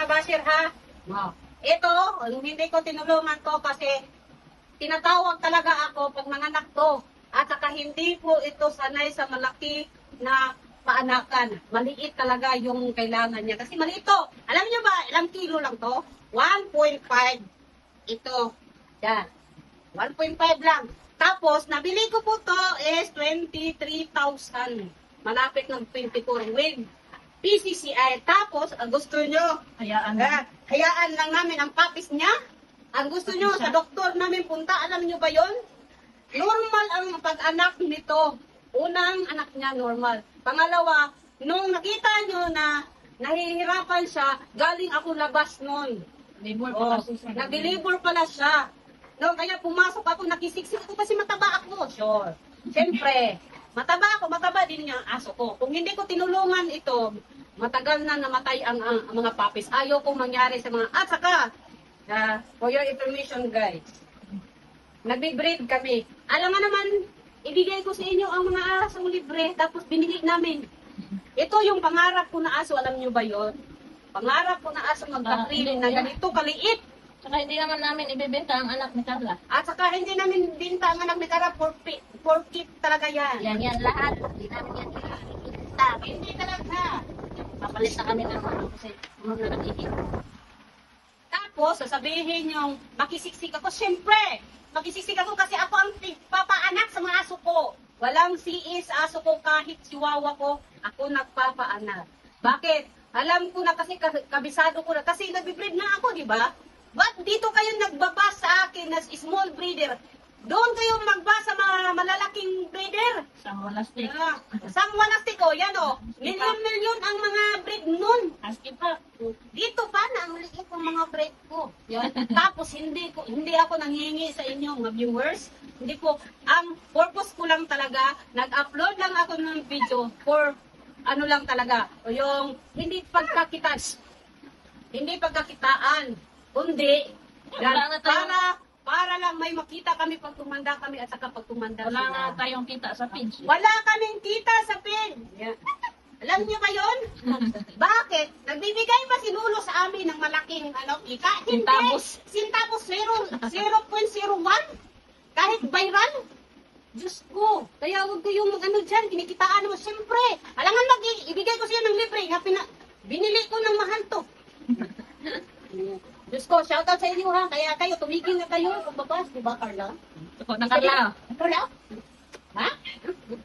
kabasir ha. No. Ito, hindi ko tinulungan to kasi tinatawag talaga ako pag nanganak to. At saka hindi po ito sanay sa malaki na paanakan. Maliit talaga yung kailangan niya. Kasi maliit to. Alam niyo ba, ilang kilo lang to? 1.5. Ito. Yan. 1.5 lang. Tapos, nabili ko po to is 23,000. Malapit ng 24 with PCCI. Tapos, ang gusto nyo, hayaan lang namin ang papis niya. Ang gusto nyo, sa doktor namin punta, alam nyo ba yon? Normal ang pag-anak nito. Unang anak niya, normal. Pangalawa, nung nakita nyo na nahihirapan siya, galing ako labas nun. Nag-deliver pala siya. No, kaya pumasok ako, nakisiksik ako kasi mataba ako. Sure. Siyempre, mataba din niya ang aso ko. Kung hindi ko tinulungan ito, matagal na namatay ang mga puppies. Ayaw kong mangyari sa mga... At saka, for your information guys, nagbe-breed kami. Alam nga naman, ibigay ko sa inyo ang mga asong libre, tapos binili namin. Ito yung pangarap ko na aso, alam nyo ba yon? Pangarap ko na aso magka-breed na ganito kaliit. Saka hindi naman namin ibibenta ang anak ni Carla. At saka hindi namin binta ang anak ni Carla for keep talaga yan. Yan lahat. Hindi namin yan ibibenta. Hindi talaga. Papalit na kami ng ano kasi mga nakikita. Tapos, sasabihin yung makisiksik ako. Siyempre, makisiksik ako kasi ako ang papaanak sa mga aso ko. Walang CS aso ko kahit chihuahua ko, ako nagpapaanak. Bakit? Alam ko na kasi kabisado ko na kasi nagbe-breed na ako, di ba? Ba't dito kayo nagbabas sa akin na small breeder? Doon kayo magbasa sa mga malalaking breeder. Samwalastik. Samwalastik ko, yan o. Milyon-milyon ang mga breed nun. Asking pa. Dito pa na ang liit ng mga breed ko. Yan. Tapos hindi ako nanghihingi sa inyo mga viewers. Hindi ko, ang purpose ko lang talaga, nag-upload lang ako ng video for ano lang talaga, yung hindi pagkakitaan, kundi para lang may makita kami pag tumanda kami at saka pag tumanda Wala sila. nga tayong kita sa page. Wala kaming kita sa pin. Yeah. Alam niyo ba yun? Bakit? Nagbibigay ba si Lolo sa amin ng malaking kita? Centavos. Centavos 0.01? Kahit viral? Diyos ko. Kaya huwag ko yung dyan, kinikitaan mo. Siyempre, alangan ibigay ko siya ng libre. Binili ko ng mahal to. Diyos ko, shoutout sa inyo ha. Kaya kayo, tumigil na kayo. Pagbabas, di ba, Carla? Ito na Carla. Carla? Ha?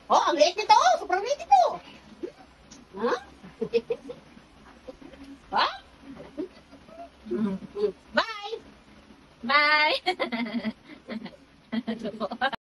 Oh, ang liit nito. Sobrang liit nito. Ha? Ha? Bye! Bye!